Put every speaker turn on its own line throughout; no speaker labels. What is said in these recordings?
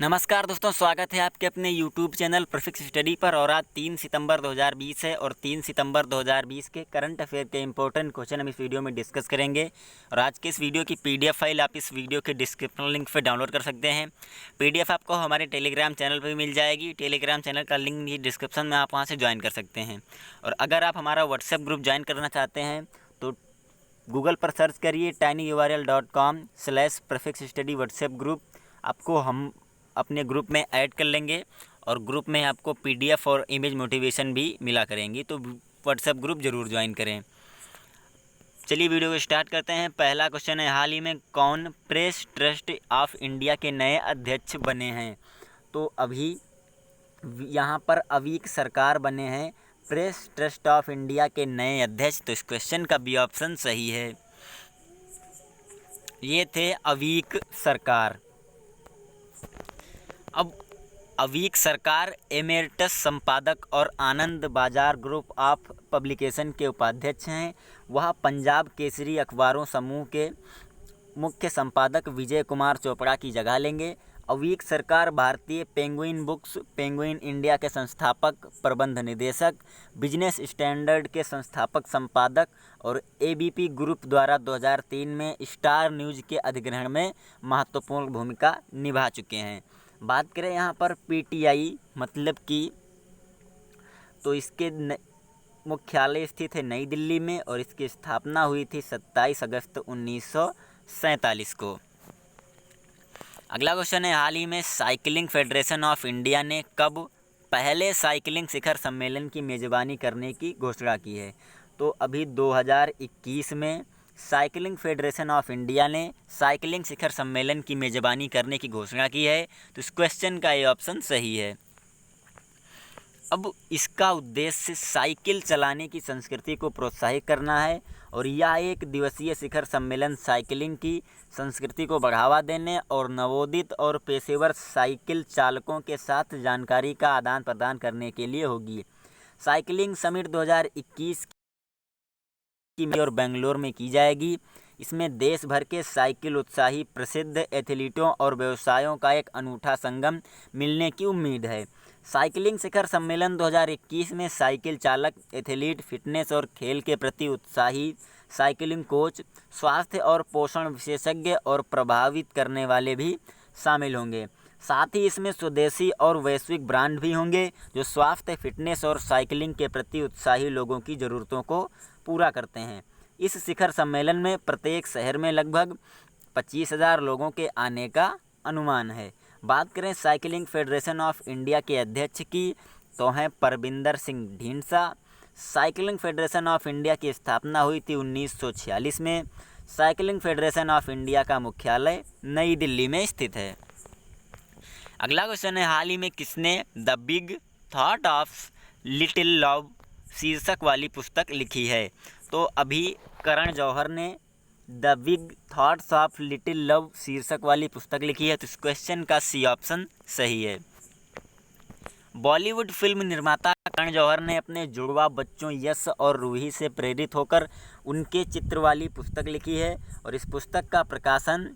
नमस्कार दोस्तों, स्वागत है आपके अपने YouTube चैनल प्रफिक्स स्टडी पर। और आज 3 सितंबर 2020 है और 3 सितंबर 2020 के करंट अफेयर के इंपॉर्टेंट क्वेश्चन हम इस वीडियो में डिस्कस करेंगे। और आज के इस वीडियो की PDF फाइल आप इस वीडियो के डिस्क्रिप्शन लिंक पर डाउनलोड कर सकते हैं। PDF आपको हमारे टेलीग्राम चैनल पर भी मिल जाएगी। टेलीग्राम चैनल का लिंक भी डिस्क्रिप्शन में, आप वहाँ से ज्वाइन कर सकते हैं। और अगर आप हमारा व्हाट्सएप ग्रुप ज्वाइन करना चाहते हैं तो गूगल पर सर्च करिए tinyurl.com/prefixstudy व्हाट्सएप ग्रुप। आपको हम अपने ग्रुप में ऐड कर लेंगे और ग्रुप में आपको PDF और इमेज मोटिवेशन भी मिला करेंगी, तो व्हाट्सएप ग्रुप ज़रूर ज्वाइन करें। चलिए वीडियो को स्टार्ट करते हैं। पहला क्वेश्चन है, हाल ही में कौन प्रेस ट्रस्ट ऑफ इंडिया के नए अध्यक्ष बने हैं? तो अभी यहाँ पर अवीक सरकार बने हैं प्रेस ट्रस्ट ऑफ इंडिया के नए अध्यक्ष। तो इस क्वेश्चन का बी ऑप्शन सही है। ये थे अवीक सरकार। अब अवीक सरकार एमेरिटस संपादक और आनंद बाजार ग्रुप ऑफ पब्लिकेशन के उपाध्यक्ष हैं। वह पंजाब केसरी अखबारों समूह के मुख्य संपादक विजय कुमार चोपड़ा की जगह लेंगे। अवीक सरकार भारतीय पेंगुइन बुक्स, पेंगुइन इंडिया के संस्थापक प्रबंध निदेशक, बिजनेस स्टैंडर्ड के संस्थापक संपादक और ABP ग्रुप द्वारा 2003 में स्टार न्यूज़ के अधिग्रहण में महत्वपूर्ण भूमिका निभा चुके हैं। बात करें यहाँ पर PTI मतलब कि, तो इसके मुख्यालय स्थित है नई दिल्ली में और इसकी स्थापना हुई थी 27 अगस्त 1947 को। अगला क्वेश्चन है, हाल ही में साइकिलिंग फेडरेशन ऑफ इंडिया ने कब पहले साइकिलिंग शिखर सम्मेलन की मेज़बानी करने की घोषणा की है? तो अभी 2021 में साइकिलिंग फेडरेशन ऑफ इंडिया ने साइकिलिंग शिखर सम्मेलन की मेज़बानी करने की घोषणा की है। तो इस क्वेश्चन का ये ऑप्शन सही है। अब इसका उद्देश्य साइकिल चलाने की संस्कृति को प्रोत्साहित करना है और यह एक दिवसीय शिखर सम्मेलन साइकिलिंग की संस्कृति को बढ़ावा देने और नवोदित और पेशेवर साइकिल चालकों के साथ जानकारी का आदान प्रदान करने के लिए होगी। साइकिलिंग समिट 2021 की और बेंगलोर में की जाएगी। इसमें देश भर के साइकिल उत्साही प्रसिद्ध एथलीटों और व्यवसायों का एक अनूठा संगम मिलने की उम्मीद है। साइकिलिंग शिखर सम्मेलन 2021 में साइकिल चालक, एथलीट, फिटनेस और खेल के प्रति उत्साही साइकिलिंग कोच, स्वास्थ्य और पोषण विशेषज्ञ और प्रभावित करने वाले भी शामिल होंगे। साथ ही इसमें स्वदेशी और वैश्विक ब्रांड भी होंगे जो स्वास्थ्य, फिटनेस और साइकिलिंग के प्रति उत्साही लोगों की ज़रूरतों को पूरा करते हैं। इस शिखर सम्मेलन में प्रत्येक शहर में लगभग 25,000 लोगों के आने का अनुमान है। बात करें साइकिलिंग फेडरेशन ऑफ इंडिया के अध्यक्ष की, तो हैं Parvinder Singh Dhindsa. Cycling federation of India की स्थापना हुई थी 1946 में। साइकिलिंग फेडरेशन ऑफ इंडिया का मुख्यालय नई दिल्ली में स्थित है। अगला क्वेश्चन है, हाल ही में किसने the big thought of little love शीर्षक वाली पुस्तक लिखी है? तो अभी करण जौहर ने the big thoughts of little love शीर्षक वाली पुस्तक लिखी है। तो इस क्वेश्चन का सी ऑप्शन सही है। बॉलीवुड फिल्म निर्माता करण जौहर ने अपने जुड़वा बच्चों यश और रूही से प्रेरित होकर उनके चित्र वाली पुस्तक लिखी है और इस पुस्तक का प्रकाशन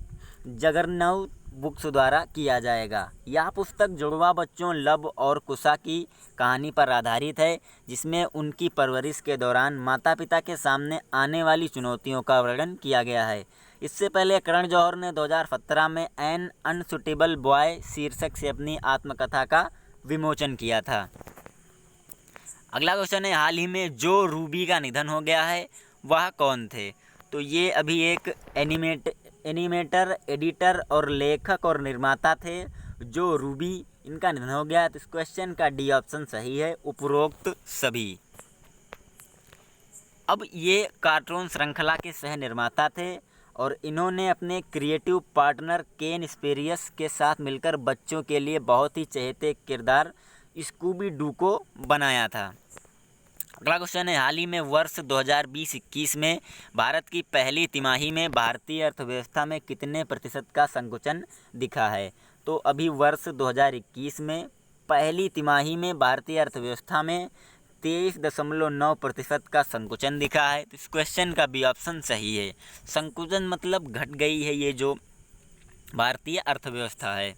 जगरनौत बुक्स द्वारा किया जाएगा। यह पुस्तक जुड़वा बच्चों लव और कुशा की कहानी पर आधारित है, जिसमें उनकी परवरिश के दौरान माता पिता के सामने आने वाली चुनौतियों का वर्णन किया गया है। इससे पहले करण जौहर ने 2017 में एन अनसुटेबल बॉय शीर्षक से अपनी आत्मकथा का विमोचन किया था। अगला क्वेश्चन है, हाल ही में जो रूबी का निधन हो गया है वह कौन थे? तो ये अभी एक एनिमेटर, एडिटर और लेखक और निर्माता थे जो रूबी, इनका निधन हो गया। तो इस क्वेश्चन का डी ऑप्शन सही है, उपरोक्त सभी। अब ये कार्टून श्रृंखला के सह निर्माता थे और इन्होंने अपने क्रिएटिव पार्टनर केन स्पेरियस के साथ मिलकर बच्चों के लिए बहुत ही चहेते किरदार स्कूबी डू को बनाया था। अगला क्वेश्चन है, हाल ही में वर्ष 2020-21 में भारत की पहली तिमाही में भारतीय अर्थव्यवस्था में कितने प्रतिशत का संकुचन दिखा है? तो अभी वर्ष 2021 में पहली तिमाही में भारतीय अर्थव्यवस्था में 23.9% का संकुचन दिखा है। तो इस क्वेश्चन का बी ऑप्शन सही है। संकुचन मतलब घट गई है ये जो भारतीय अर्थव्यवस्था है।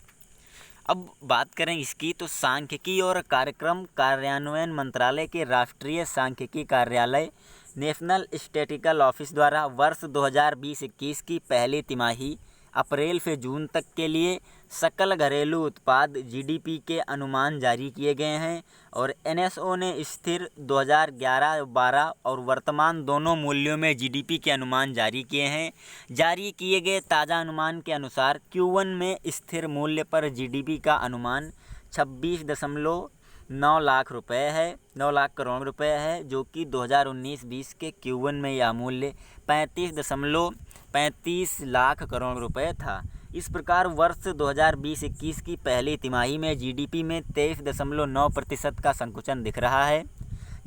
अब बात करें इसकी तो सांख्यिकी और कार्यक्रम कार्यान्वयन मंत्रालय के राष्ट्रीय सांख्यिकी कार्यालय नेशनल स्टैटिस्टिकल ऑफिस द्वारा वर्ष 2020-21 की पहली तिमाही अप्रैल से जून तक के लिए सकल घरेलू उत्पाद जीडीपी के अनुमान जारी किए गए हैं और एनएसओ ने स्थिर 2011-12 और वर्तमान दोनों मूल्यों में जीडीपी के अनुमान जारी किए हैं। जारी किए गए ताज़ा अनुमान के अनुसार Q1 में स्थिर मूल्य पर जीडीपी का अनुमान 26.9 लाख रुपए है 9 लाख करोड़ रुपए है, जो कि 2019-20 के Q1 में यह मूल्य 35 लाख करोड़ रुपए था। इस प्रकार वर्ष 2020-21 की पहली तिमाही में जीडीपी में 23.9% का संकुचन दिख रहा है,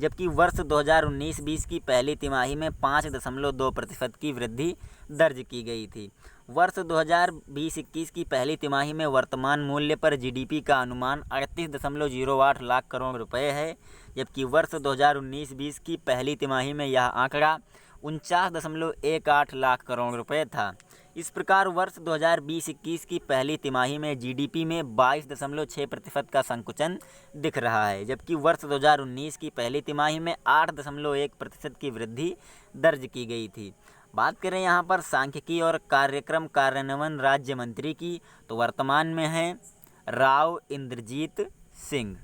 जबकि वर्ष 2019-20 की पहली तिमाही में 5.2% की वृद्धि दर्ज की गई थी। वर्ष 2020-21 की पहली तिमाही में वर्तमान मूल्य पर जीडीपी का अनुमान 38.08 लाख करोड़ रुपए है, जबकि वर्ष 2019-20 की पहली तिमाही में यह आंकड़ा 49.18 लाख करोड़ रुपए था। इस प्रकार वर्ष 2020-21 की पहली तिमाही में जीडीपी में 22.6% का संकुचन दिख रहा है, जबकि वर्ष 2019 की पहली तिमाही में 8.1% की वृद्धि दर्ज की गई थी। बात करें यहाँ पर सांख्यिकी और कार्यक्रम कार्यान्वयन राज्य मंत्री की, तो वर्तमान में हैं राव इंद्रजीत सिंह।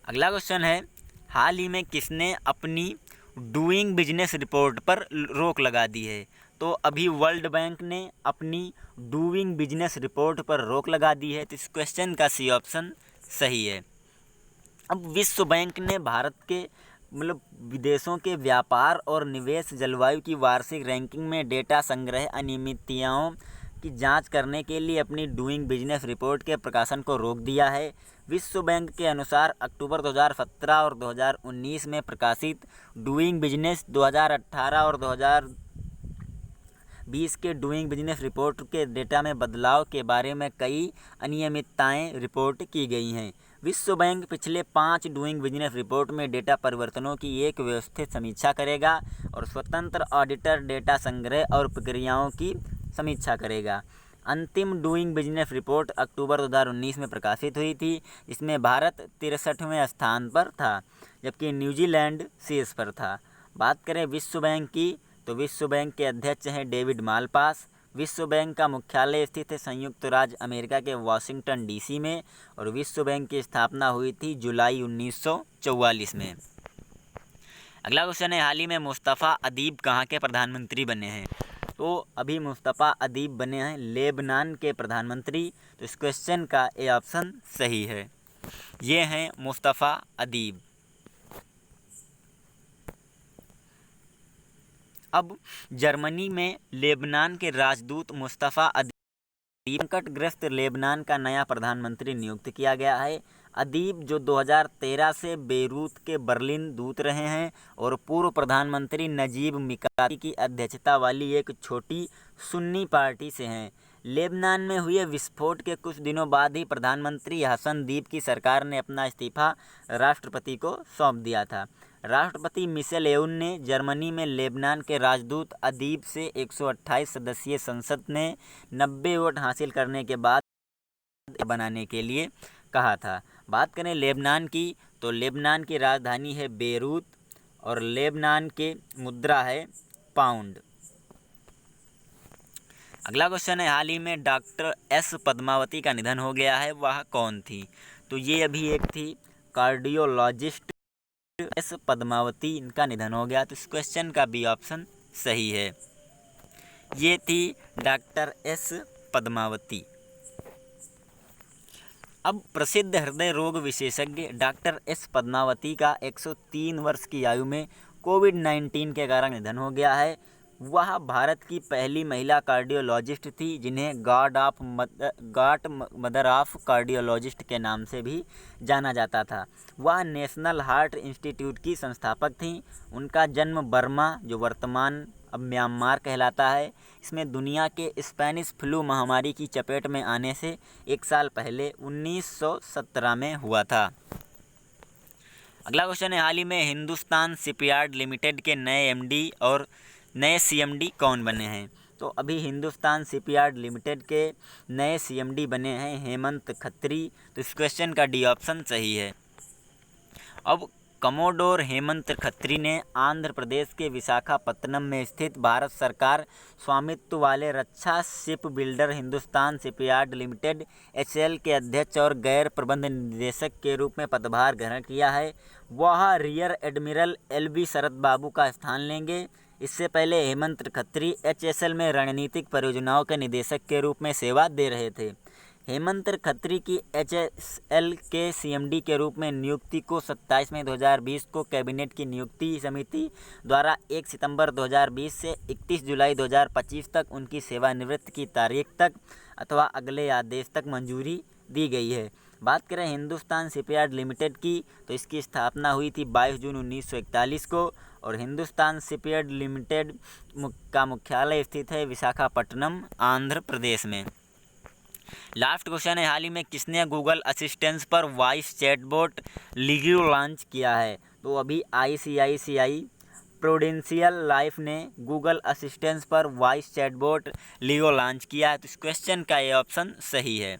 अगला क्वेश्चन है, हाल ही में किसने अपनी डूइंग बिजनेस रिपोर्ट पर रोक लगा दी है? तो अभी वर्ल्ड बैंक ने अपनी डूइंग बिजनेस रिपोर्ट पर रोक लगा दी है, तो इस क्वेश्चन का सी ऑप्शन सही है। अब विश्व बैंक ने भारत के विदेशों के व्यापार और निवेश जलवायु की वार्षिक रैंकिंग में डेटा संग्रह अनियमितताओं की जांच करने के लिए अपनी डूइंग बिजनेस रिपोर्ट के प्रकाशन को रोक दिया है। विश्व बैंक के अनुसार अक्टूबर 2017 और 2019 में प्रकाशित डूइंग बिजनेस 2018 और 2020 के डूइंग बिजनेस रिपोर्ट के डेटा में बदलाव के बारे में कई अनियमितताएं रिपोर्ट की गई हैं। विश्व बैंक पिछले 5 डूइंग बिजनेस रिपोर्ट में डेटा परिवर्तनों की एक व्यवस्थित समीक्षा करेगा और स्वतंत्र ऑडिटर डेटा संग्रह और प्रक्रियाओं की समीक्षा करेगा। अंतिम डूइंग बिजनेस रिपोर्ट अक्टूबर 2019 में प्रकाशित हुई थी। इसमें भारत 63वें स्थान पर था, जबकि न्यूजीलैंड शीर्ष पर था। बात करें विश्व बैंक की, तो विश्व बैंक के अध्यक्ष हैं डेविड मालपास। विश्व बैंक का मुख्यालय स्थित है संयुक्त राज्य अमेरिका के वाशिंगटन डीसी में और विश्व बैंक की स्थापना हुई थी जुलाई 1944 में। अगला क्वेश्चन है, हाल ही में मुस्तफ़ा अदीब कहाँ के प्रधानमंत्री बने हैं? तो अभी मुस्तफ़ा अदीब बने हैं लेबनान के प्रधानमंत्री, तो इस क्वेश्चन का ए ऑप्शन सही है। ये हैं मुस्तफ़ा अदीब। अब जर्मनी में लेबनान के राजदूत मुस्तफ़ा अदीब संकटग्रस्त लेबनान का नया प्रधानमंत्री नियुक्त किया गया है। अदीब जो 2013 से बेरूत के बर्लिन दूत रहे हैं और पूर्व प्रधानमंत्री नजीब मिकाती की अध्यक्षता वाली एक छोटी सुन्नी पार्टी से हैं। लेबनान में हुए विस्फोट के कुछ दिनों बाद ही प्रधानमंत्री हसन दीब की सरकार ने अपना इस्तीफा राष्ट्रपति को सौंप दिया था। राष्ट्रपति मिशेल एउन ने जर्मनी में लेबनान के राजदूत अदीब से 128 सदस्यीय संसद ने 90 वोट हासिल करने के बाद बनाने के लिए कहा था। बात करें लेबनान की, तो लेबनान की राजधानी है बेरूत और लेबनान के मुद्रा है पाउंड। अगला क्वेश्चन है, हाल ही में डॉक्टर एस पद्मावती का निधन हो गया है, वह कौन थी? तो ये अभी एक थी कार्डियोलॉजिस्ट एस पद्मावती, इनका निधन हो गया, तो इस क्वेश्चन का बी ऑप्शन सही है। ये थी डॉक्टर एस पद्मावती। अब प्रसिद्ध हृदय रोग विशेषज्ञ डॉक्टर एस पद्मावती का 103 वर्ष की आयु में कोविड-19 के कारण निधन हो गया है। वह भारत की पहली महिला कार्डियोलॉजिस्ट थी जिन्हें गॉड मदर ऑफ कार्डियोलॉजिस्ट के नाम से भी जाना जाता था। वह नेशनल हार्ट इंस्टीट्यूट की संस्थापक थीं। उनका जन्म बर्मा, जो वर्तमान अब म्यांमार कहलाता है, इसमें दुनिया के स्पेनिश फ्लू महामारी की चपेट में आने से 1 साल पहले 1917 में हुआ था। अगला क्वेश्चन है, हाल ही में हिंदुस्तान शिपयार्ड लिमिटेड के नए एमडी और नए सीएमडी कौन बने हैं? तो अभी हिंदुस्तान शिपयार्ड लिमिटेड के नए CMD बने हैं हेमंत खत्री, तो इस क्वेश्चन का डी ऑप्शन सही है। अब कमोडोर हेमंत खत्री ने आंध्र प्रदेश के विशाखापत्तनम में स्थित भारत सरकार स्वामित्व वाले रक्षा ship builder Hindustan shipyard limited HAL के अध्यक्ष और गैर प्रबंध निदेशक के रूप में पदभार ग्रहण किया है। वह रियर एडमिरल LV शरद बाबू का स्थान लेंगे। इससे पहले हेमंत खत्री HSL में रणनीतिक परियोजनाओं के निदेशक के रूप में सेवा दे रहे थे। हेमंत खत्री की HSL के CMD के रूप में नियुक्ति को 27 मई 2020 को कैबिनेट की नियुक्ति समिति द्वारा 1 सितंबर 2020 से 31 जुलाई 2025 तक उनकी सेवानिवृत्ति की तारीख तक अथवा अगले आदेश तक मंजूरी दी गई है। बात करें हिंदुस्तान शिपयार्ड लिमिटेड की, तो इसकी स्थापना हुई थी 22 जून 1941 को और हिंदुस्तान शिपयार्ड लिमिटेड का मुख्यालय स्थित है विशाखापट्टनम, आंध्र प्रदेश में। लास्ट क्वेश्चन है, हाल ही में किसने गूगल असिस्टेंस पर वॉइस चैटबॉट लिगो लॉन्च किया है? तो अभी ICICI प्रूडेंशियल लाइफ ने गूगल असिस्टेंस पर वॉइस चैटबॉट लिगो लॉन्च किया है, तो इस क्वेश्चन का ये ऑप्शन सही है।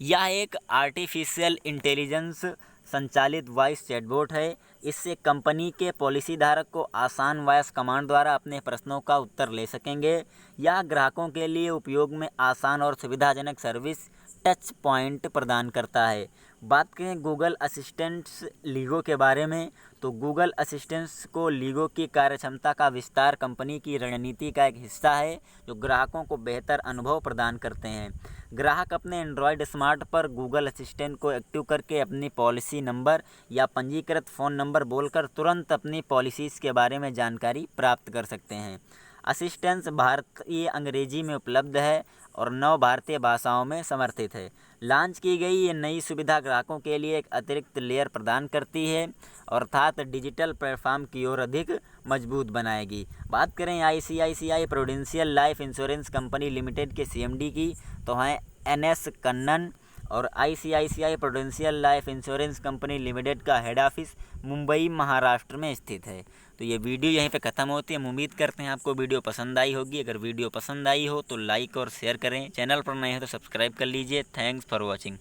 यह एक आर्टिफिशियल इंटेलिजेंस संचालित वॉइस चैटबॉट है। इससे कंपनी के पॉलिसी धारक को आसान वॉइस कमांड द्वारा अपने प्रश्नों का उत्तर ले सकेंगे। यह ग्राहकों के लिए उपयोग में आसान और सुविधाजनक सर्विस टच पॉइंट प्रदान करता है। बात करें गूगल असिस्टेंट्स लीगो के बारे में, तो गूगल असिस्टेंट्स को लीगो की कार्यक्षमता का विस्तार कंपनी की रणनीति का एक हिस्सा है जो ग्राहकों को बेहतर अनुभव प्रदान करते हैं। ग्राहक अपने एंड्रॉयड स्मार्ट पर गूगल असिस्टेंट को एक्टिव करके अपनी पॉलिसी नंबर या पंजीकृत फ़ोन नंबर बोलकर तुरंत अपनी पॉलिसीज़ के बारे में जानकारी प्राप्त कर सकते हैं। असिस्टेंस भारतीय अंग्रेजी में उपलब्ध है और 9 भारतीय भाषाओं में समर्थित है। लॉन्च की गई ये नई सुविधा ग्राहकों के लिए एक अतिरिक्त लेयर प्रदान करती है अर्थात डिजिटल प्लेटफॉर्म की ओर अधिक मजबूत बनाएगी। बात करें ICICI prudential life insurance company limited के CMD की, तो हैं NS कन्नन और ICICI prudential life insurance company limited का हेड ऑफिस मुंबई, महाराष्ट्र में स्थित है। तो ये वीडियो यहीं पे ख़त्म होती है। हम उम्मीद करते हैं आपको वीडियो पसंद आई होगी। अगर वीडियो पसंद आई हो तो लाइक और शेयर करें। चैनल पर नए हो तो सब्सक्राइब कर लीजिए। Thanks for watching.